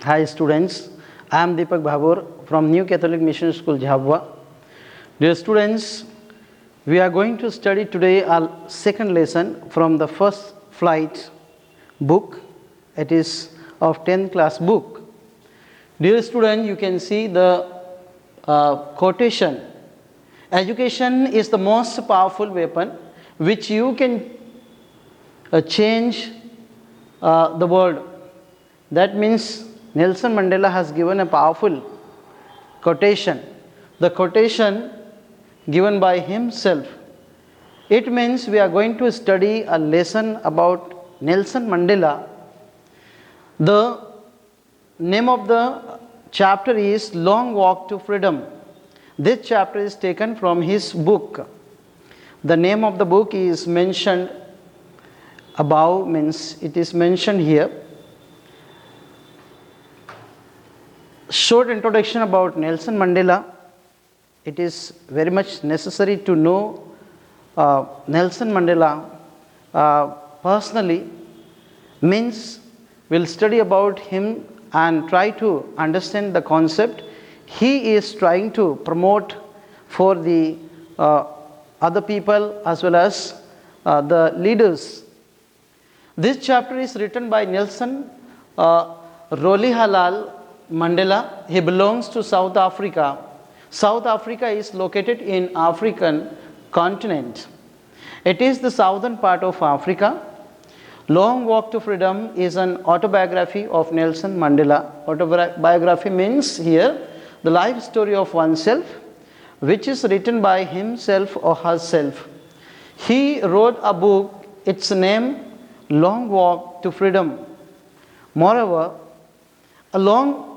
Hi students, I am Deepak Bhabur from New Catholic Mission School, Jhabwa. Dear students, we are going to study today our second lesson from the first flight book. It is of 10th class book. Dear student, you can see the quotation. Education is the most powerful weapon which you can change the world. That means Nelson Mandela has given a powerful quotation. The quotation given by himself. It means we are going to study a lesson about Nelson Mandela. The name of the chapter is Long Walk to Freedom. This chapter is taken from his book. The name of the book is mentioned above, means it is mentioned here. Short introduction about Nelson Mandela. It is very much necessary to know Nelson Mandela personally. Means we'll study about him and try to understand the concept he is trying to promote for the other people as well as the leaders. This chapter is written by Nelson Rolihlahla Mandela. He belongs to South Africa. South Africa is located in African continent. It is the southern part of Africa. Long Walk to Freedom is an autobiography of Nelson Mandela. Autobiography means here the life story of oneself, which is written by himself or herself. He wrote a book, its name Long Walk to Freedom. Moreover, a long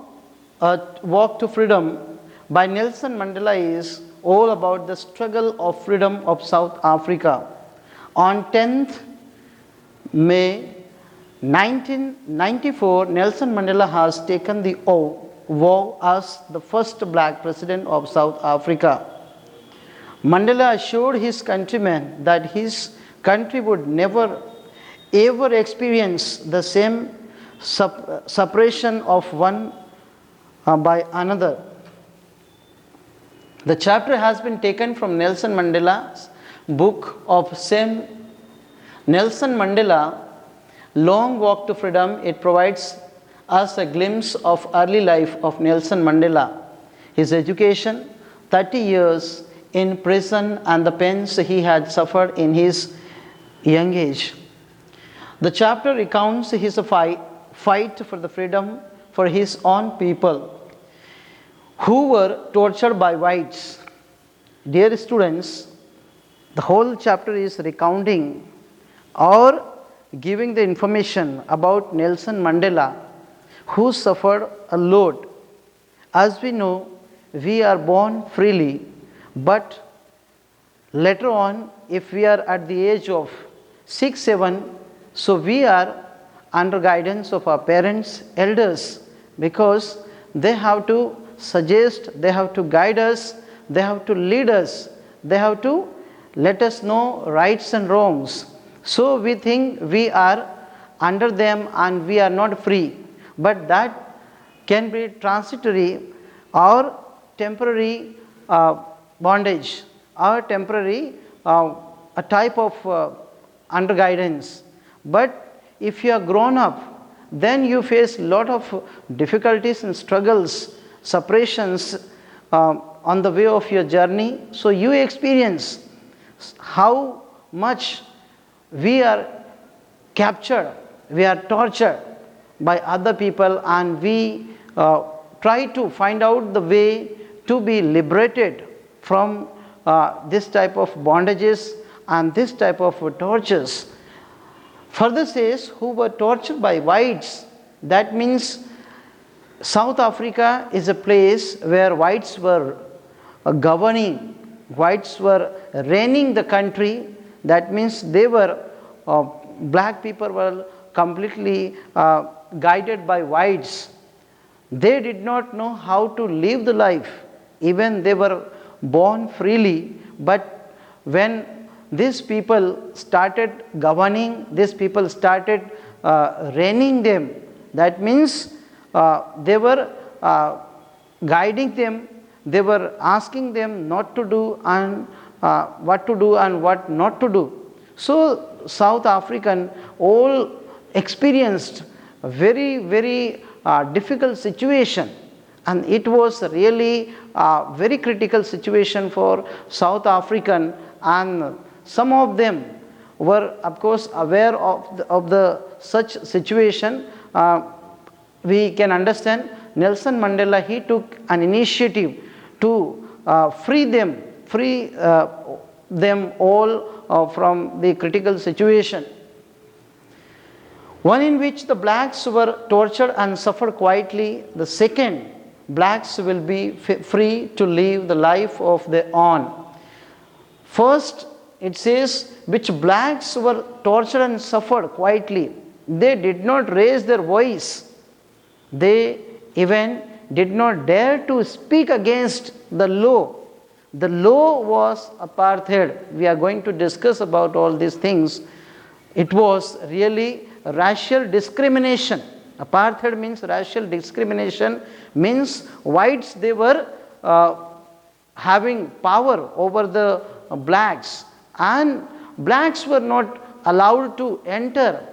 walk to freedom by Nelson Mandela is all about the struggle of freedom of South Africa. On 10th May 1994, Nelson Mandela has taken the vow as the first black president of South Africa. Mandela assured his countrymen that his country would never ever experience the same suppression of one by another. The chapter has been taken from Nelson Mandela's book of same. Nelson Mandela, Long Walk to Freedom. It provides us a glimpse of early life of Nelson Mandela, his education, 30 years in prison and the pains he had suffered in his young age. The chapter recounts his fight for the freedom for his own people who were tortured by whites. Dear students, the whole chapter is recounting or giving the information about Nelson Mandela, who suffered a lot. As we know, we are born freely, but later on, if we are at the age of 6, 7, so we are under guidance of our parents, elders, because they have to suggest, they have to guide us, they have to lead us, they have to let us know rights and wrongs. So we think we are under them and we are not free. But that can be transitory or temporary bondage or temporary a type of under guidance. But if you are grown up, then you face a lot of difficulties and struggles, separations on the way of your journey. So you experience how much we are captured, we are tortured by other people, and we try to find out the way to be liberated from this type of bondages and this type of tortures. Further says, who were tortured by whites. That means South Africa is a place where whites were governing, whites were reigning the country. That means they were, black people were completely guided by whites. They did not know how to live the life. Even they were born freely, but when these people started governing, these people started reigning them. That means they were guiding them, they were asking them not to do and what to do and what not to do. So South African all experienced a very difficult situation, and it was really a very critical situation for South African, and some of them were of course aware of the such situation. We can understand Nelson Mandela, he took an initiative to free them all from the critical situation. One in which the blacks were tortured and suffered quietly. The second, blacks will be free to live the life of their own. First, it says, which blacks were tortured and suffered quietly. They did not raise their voice. They even did not dare to speak against the law. The law was apartheid. We are going to discuss about all these things. It was really racial discrimination. Apartheid means racial discrimination, means whites, they were having power over the blacks, and blacks were not allowed to enter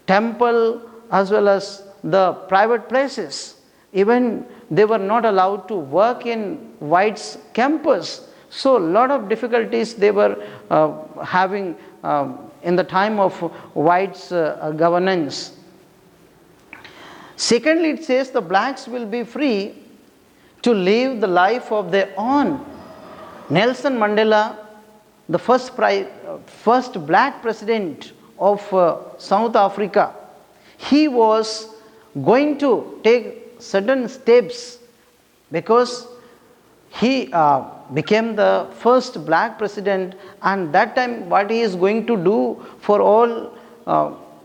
temple as well as the private places. Even they were not allowed to work in whites' campus. So a lot of difficulties they were having in the time of whites' governance. Secondly, it says the blacks will be free to live the life of their own. Nelson Mandela, the first black president of South Africa, he was going to take certain steps because he became the first black president, and that time what he is going to do for all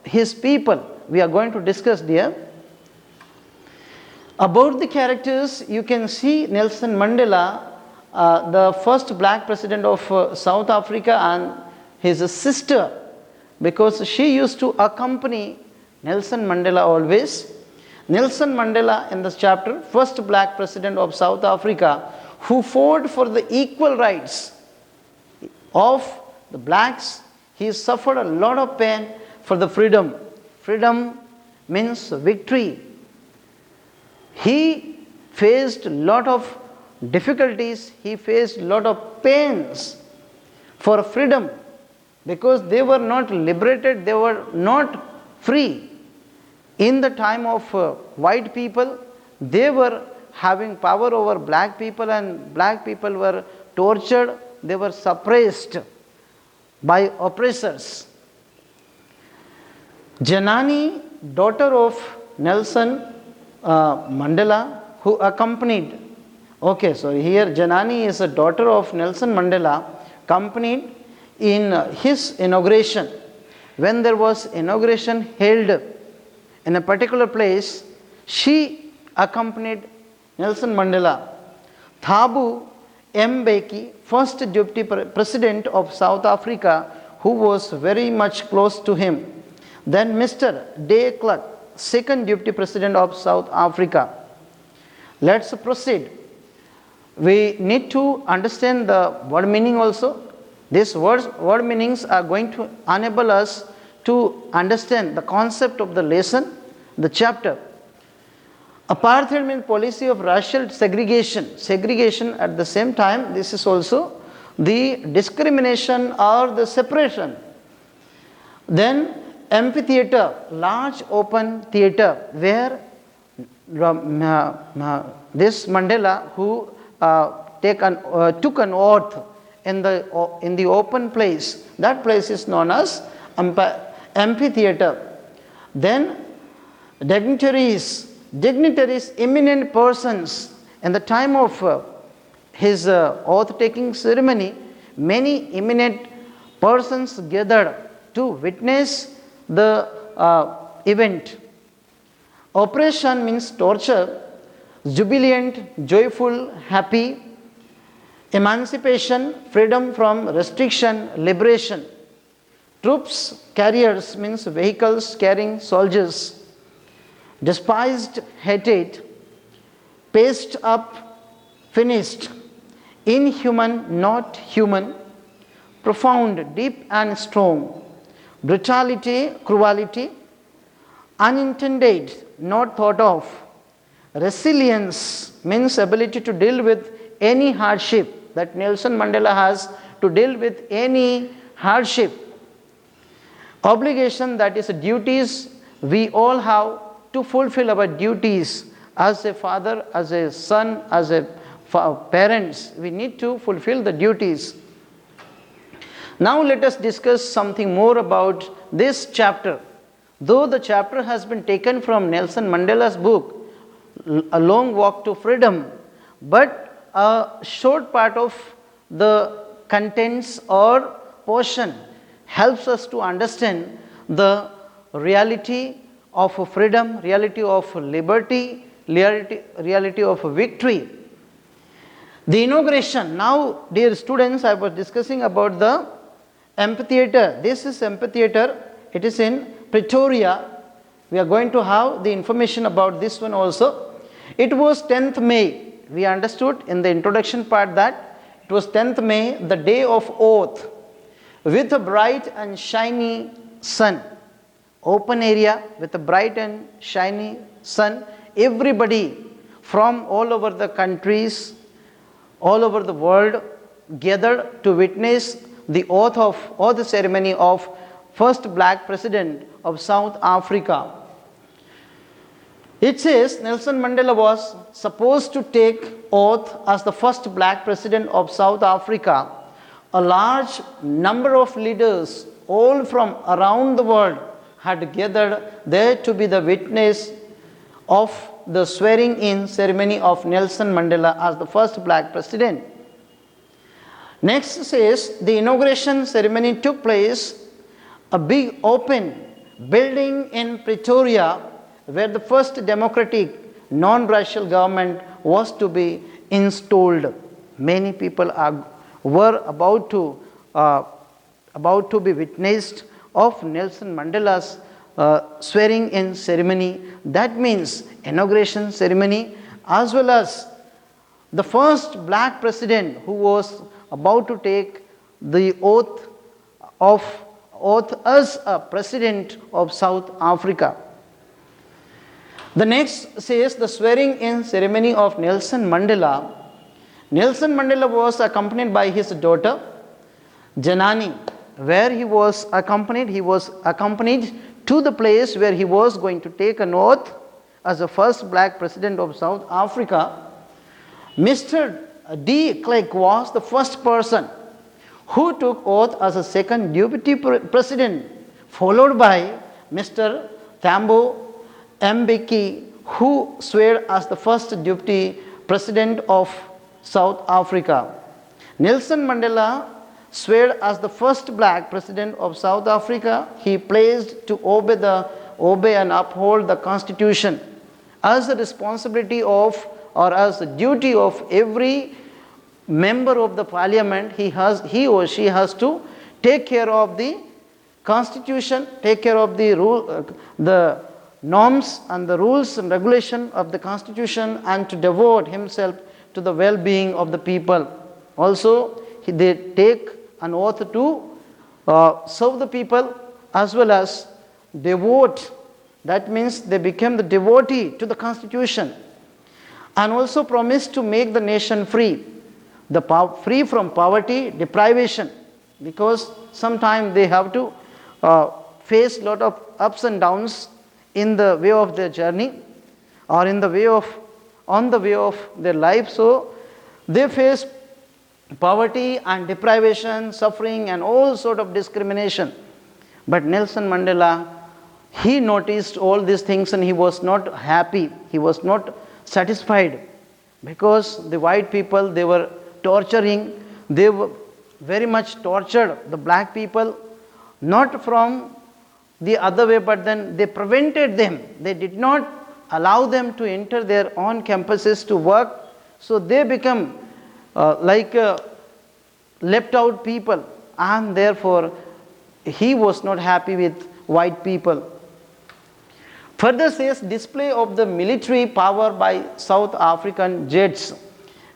his people, we are going to discuss there. About the characters, you can see Nelson Mandela, the first black president of South Africa, and his sister, because she used to accompany Nelson Mandela always. Nelson Mandela in this chapter, first black president of South Africa, who fought for the equal rights of the blacks. He suffered a lot of pain for the freedom. Freedom means victory. He faced a lot of difficulties, he faced a lot of pains for freedom, because they were not liberated, they were not free. In the time of white people, they were having power over black people, and black people were tortured, they were suppressed by oppressors. Janani, daughter of Nelson Mandela, who accompanied, okay, so here Janani is a daughter of Nelson Mandela, accompanied in his inauguration. When there was inauguration held in a particular place, she accompanied Nelson Mandela. Thabo Mbeki, first deputy president of South Africa, who was very much close to him. Then Mr. de Klerk, second deputy president of South Africa. Let's proceed. We need to understand the word meaning also. These word meanings are going to enable us to understand the concept of the lesson, the chapter. Apartheid means policy of racial segregation. Segregation at the same time, this is also the discrimination or the separation. Then amphitheater, large open theater, where this Mandela, who took an oath in the open place, that place is known as amphitheater. Then dignitaries, eminent persons. In the time of his oath taking ceremony, many eminent persons gathered to witness the event. Oppression means torture, jubilant, joyful, happy. Emancipation, freedom from restriction, liberation. Troops, carriers means vehicles carrying soldiers. despised, hated, paced up, finished, inhuman, not human, profound, deep and strong, brutality, cruelty, unintended, not thought of, resilience means ability to deal with any hardship, that Nelson Mandela has to deal with any hardship, obligation, that is duties, we all have to fulfill our duties as a father, as a son, as a parents, we need to fulfill the duties. Now let us discuss something more about this chapter. Though the chapter has been taken from Nelson Mandela's book, A Long Walk to Freedom, but a short part of the contents or portion helps us to understand the reality of freedom, reality of liberty, reality of victory. The inauguration. Now, dear students, I was discussing about the amphitheater. This is amphitheater. It is in Pretoria. We are going to have the information about this one also. It was 10th May. We understood in the introduction part that it was 10th May, the day of oath, with a bright and shiny sun. Open area with a bright and shiny sun. Everybody from all over the countries, all over the world gathered to witness the oath or the ceremony of first black president of South Africa. It says Nelson Mandela was supposed to take oath as the first black president of South Africa. A large number of leaders, all from around the world, had gathered there to be the witness of the swearing in ceremony of Nelson Mandela as the first black president. Next says the inauguration ceremony took place a big open building in Pretoria, where the first democratic non-racial government was to be installed. Many people were about to be witnessed of Nelson Mandela's swearing in ceremony. That means inauguration ceremony, as well as the first black president who was about to take the oath as a president of South Africa. The next says the swearing in ceremony of Nelson Mandela. Nelson Mandela was accompanied by his daughter Janani. Where he was accompanied to the place where he was going to take an oath as the first black president of South Africa. Mr. de Klerk was the first person who took oath as a second deputy president, followed by Mr. Thabo Mbeki, who swore as the first deputy president of South Africa. Nelson Mandela swore as the first black president of South Africa. He pledged to obey and uphold the Constitution as a responsibility of, or as a duty of every member of the parliament. He or she has to take care of the Constitution, take care of the norms and the rules and regulation of the Constitution, and to devote himself to the well-being of the people. Also, they take an oath to serve the people as well as devote. That means they became the devotee to the Constitution, and also promised to make the nation free, free from poverty, deprivation, because sometimes they have to face a lot of ups and downs in the way of their journey, or on the way of their life. So they face poverty and deprivation, suffering, and all sort of discrimination. But Nelson Mandela, he noticed all these things and he was not happy, he was not satisfied, because the white people, they were torturing, they were very much tortured the black people, not from the other way, but then they prevented them. They did not allow them to enter their own campuses to work. So they become left out people, and therefore he was not happy with white people. Further says display of the military power by South African jets.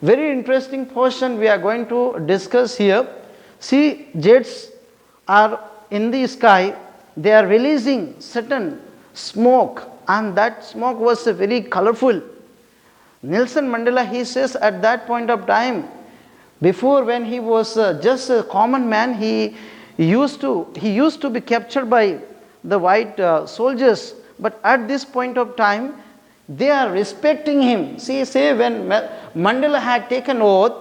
Very interesting portion we are going to discuss here. See, jets are in the sky, they are releasing certain smoke, and that smoke was very colorful. Nelson Mandela, he says at that point of time, before when he was just a common man, he used to be captured by the white soldiers, but at this point of time they are respecting him. See, say when Mandela had taken oath,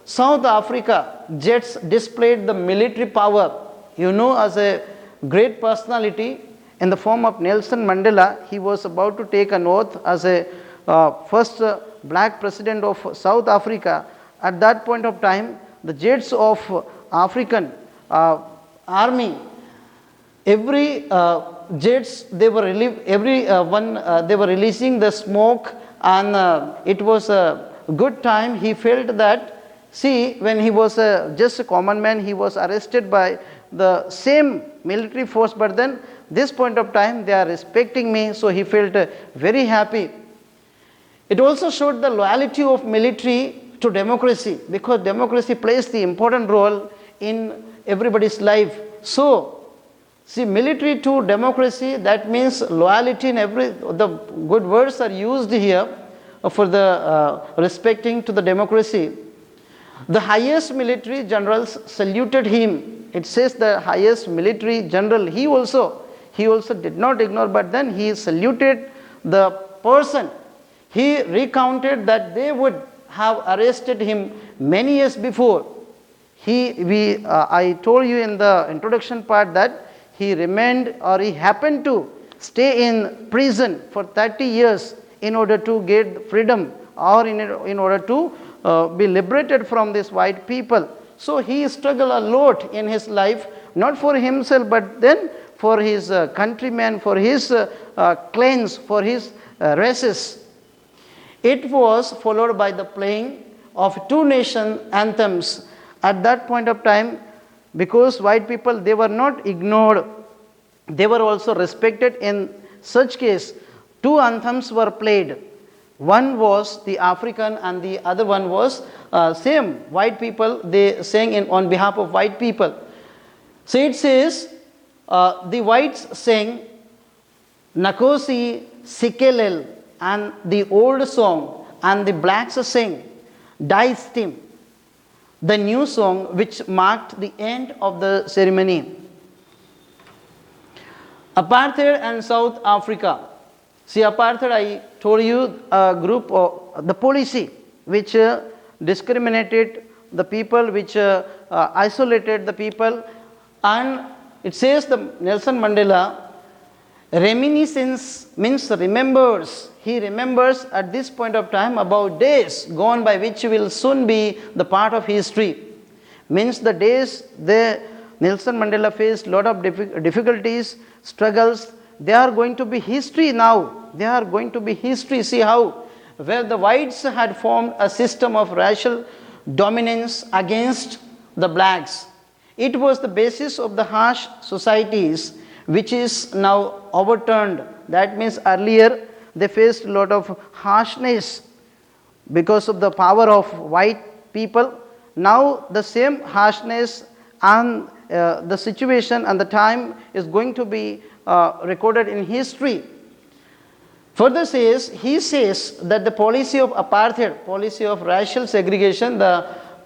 South Africa jets displayed the military power. You know, as a great personality in the form of Nelson Mandela, he was about to take an oath as a first black president of South Africa. At that point of time, the jets of African army, every jets they were they were releasing the smoke, and it was a good time. He felt that, see, when he was just a common man, he was arrested by the same military force, but then this point of time they are respecting me, so he felt very happy. It also showed the loyalty of military to democracy, because democracy plays the important role in everybody's life. So, see, military to democracy, that means loyalty in the good words are used here for the respecting to the democracy. The highest military generals saluted him. It says the highest military general, he also did not ignore, but then he saluted the person. He recounted that they would have arrested him many years before. I told you in the introduction part that he remained, or he happened to stay in prison for 30 years in order to get freedom, or in order to be liberated from these white people. So he struggled a lot in his life, not for himself, but then for his countrymen, for his clans, for his races. It was followed by the playing of two nation anthems. At that point of time, because white people, they were not ignored, they were also respected. In such case, two anthems were played. One was the African and the other one was same white people, they sang on behalf of white people. So it says, the whites sang Nakosi Sikelel, and the old song, and the blacks sang Dice Tim, the new song which marked the end of the ceremony. Apartheid and South Africa. See, apartheid, I told you, a group of the policy which discriminated the people, which isolated the people, and it says the Nelson Mandela, reminiscence means remembers. He remembers at this point of time about days gone by which will soon be the part of history. Means the days Nelson Mandela faced lot of difficulties, struggles. They are going to be history now. They are going to be history. See how, where the whites had formed a system of racial dominance against the blacks. It was the basis of the harsh societies which is now overturned. That means earlier they faced a lot of harshness because of the power of white people. Now the same harshness and the situation and the time is going to be recorded in history. Further he says that the policy of apartheid, policy of racial segregation,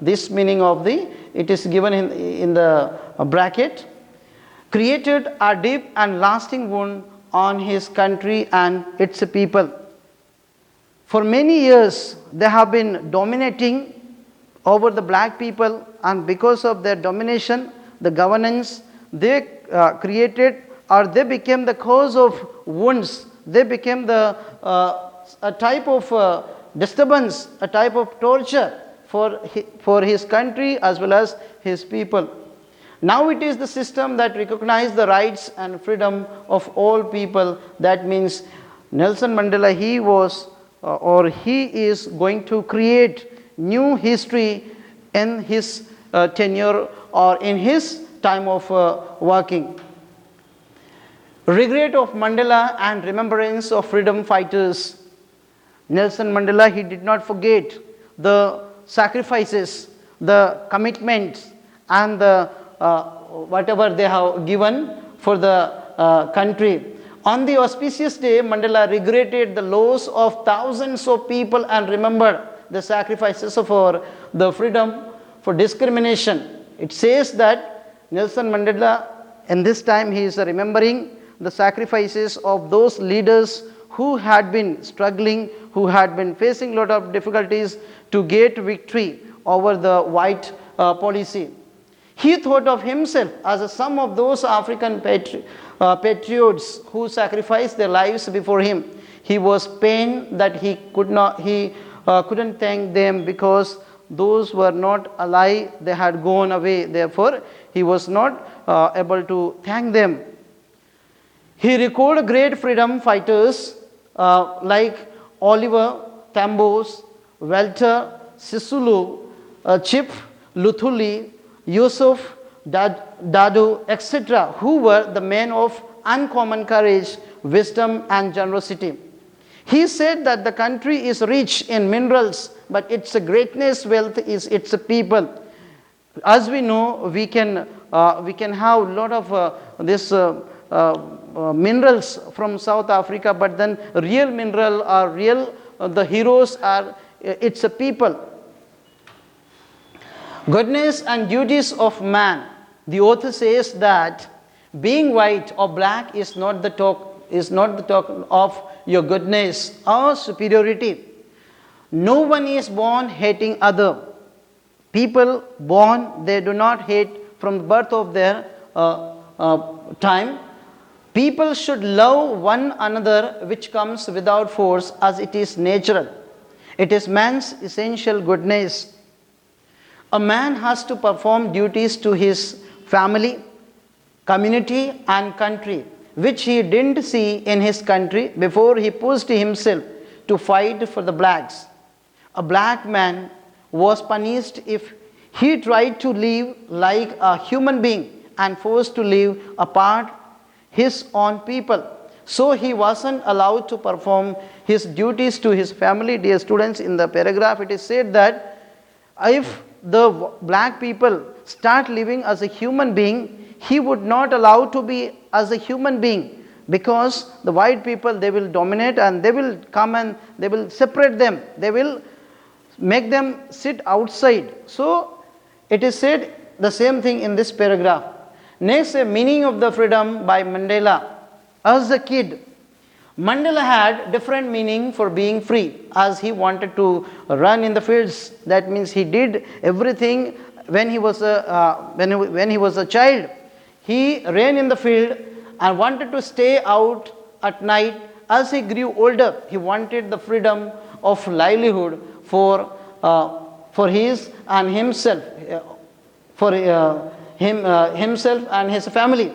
this meaning of it is given in the bracket, created a deep and lasting wound on his country and its people. For many years, they have been dominating over the black people, and because of their domination, the governance, they created, or they became the cause of wounds. They became a type of disturbance, a type of torture for his country as well as his people. Now it is the system that recognizes the rights and freedom of all people. That means Nelson Mandela, he is going to create new history in his tenure or in his time of working. Regret of Mandela and remembrance of freedom fighters. Nelson Mandela, he did not forget the sacrifices, the commitments, and the whatever they have given for the country. On the auspicious day, Mandela regretted the loss of thousands of people and remembered the sacrifices for the freedom, for discrimination. It says that Nelson Mandela, in this time, he is remembering the sacrifices of those leaders who had been struggling, who had been facing a lot of difficulties to get victory over the white policy. He thought of himself as a sum of those African patriots who sacrificed their lives before him. He was pained that he couldn't thank them because those were not alive, they had gone away. Therefore, he was not able to thank them. He recalled great freedom fighters like Oliver Tambo, Walter Sisulu, Chip Luthuli, Yusuf Dadu, etc., who were the men of uncommon courage, wisdom, and generosity. He said that the country is rich in minerals, but its greatness wealth is its people. As we know, we can have a lot of this minerals from South Africa, but then real mineral or real the heroes are its people. Goodness and duties of man. The author says that being white or black is not the talk of your goodness or superiority. No one is born hating other. People born, they do not hate from the birth of their time. People should love one another, which comes without force, as it is natural. It is man's essential goodness. A man has to perform duties to his family, community, and country, which he didn't see in his country before he pushed himself to fight for the blacks. A black man was punished if he tried to live like a human being and forced to live apart his own people. So he wasn't allowed to perform his duties to his family. Dear students, in the paragraph it is said that if the black people start living as a human being, he would not allow to be as a human being, because the white people, they will dominate and they will come and they will separate them. They will make them sit outside. So it is said the same thing in this paragraph. Next, a meaning of the freedom by Mandela. As a kid, Mandela had different meaning for being free, as he wanted to run in the fields. That means he did everything when he was a child. He ran in the field and wanted to stay out at night. As he grew older, he wanted the freedom of livelihood for his and himself, himself and his family.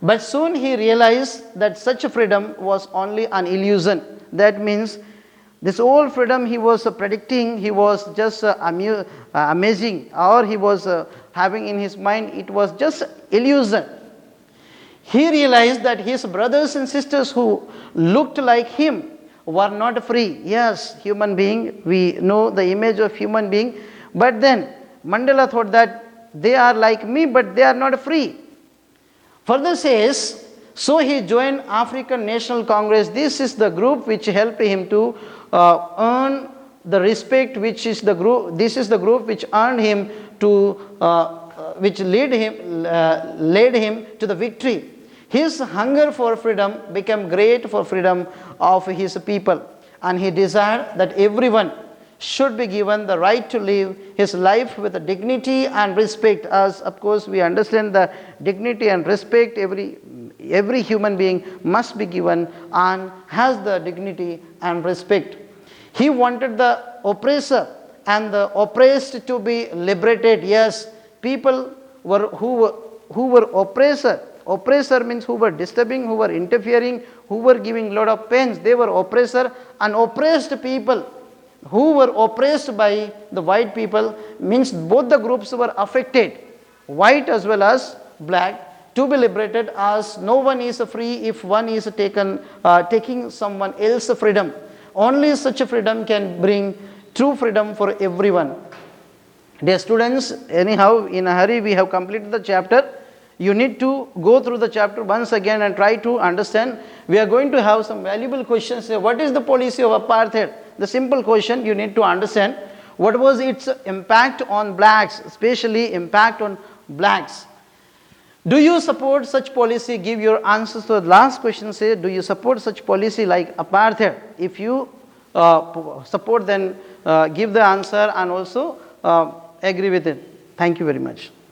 But soon he realized that such a freedom was only an illusion. That means this whole freedom he was predicting, he was just amazing, or he was having in his mind, it was just illusion. He realized that his brothers and sisters who looked like him were not free. Yes, human being, we know the image of human being, but then Mandela thought that they are like me, but they are not free. Further says, so he joined African National Congress. This is the group which helped him to earn the respect, which is the group. This is the group which earned him to, which led him to the victory. His hunger for freedom became great for freedom of his people, and he desired that everyone should be given the right to live his life with dignity and respect. As of course we understand the dignity and respect, every human being must be given and has the dignity and respect. He wanted the oppressor and the oppressed to be liberated. Yes, people who were oppressor means who were disturbing, who were interfering, who were giving lot of pains, they were oppressor. And oppressed people who were oppressed by the white people, means both the groups were affected, white as well as black. to be liberated, as no one is free if one is taking someone else's freedom. Only such a freedom can bring true freedom for everyone. Dear students, anyhow, in a hurry we have completed the chapter. You need to go through the chapter once again and try to understand. We are going to have some valuable questions here. What is the policy of apartheid? The simple question you need to understand. What was its impact on blacks, especially impact on blacks? Do you support such policy? Give your answers to the last question. Say, do you support such policy like apartheid? If you support, then give the answer and also agree with it. Thank you very much.